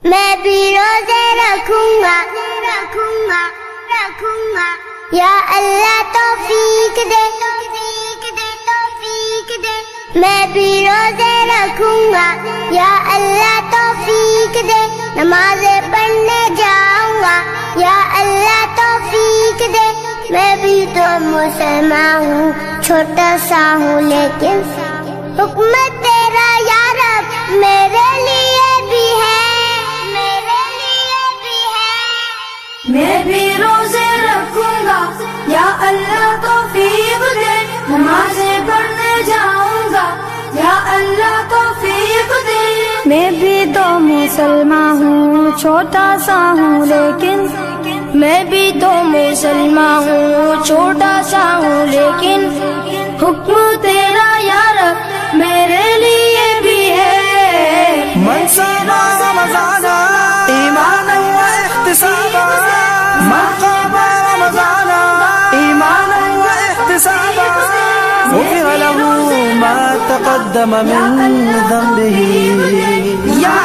میں بھی روزے رکھوں گا یا اللہ توفیق دے میں بھی روزے رکھوں گا یا اللہ توفیق دے نمازیں پڑھنے جاؤں گا یا اللہ توفیق دے میں بھی تو مسلمان ہوں چھوٹا سا ہوں لیکن حکم تیرا یا رب میرے لیے بھی ہے میں بھی روزے رکھوں گا یا اللہ توفیق دے نمازیں پڑھنے جاؤں گا یا اللہ توفیق دے میں بھی تو مسلمان ہوں چھوٹا سا ہوں لیکن میں بھی تو مسلمان ہوں چھوٹا سا ہوں لیکن حکم تیرا یا رب میرے لیے بھی ہے من صام رمضان ایمانا واحتسابا من قام رمضان ایمانا واحتسابا غفر له ما تقدم من ذنبه یا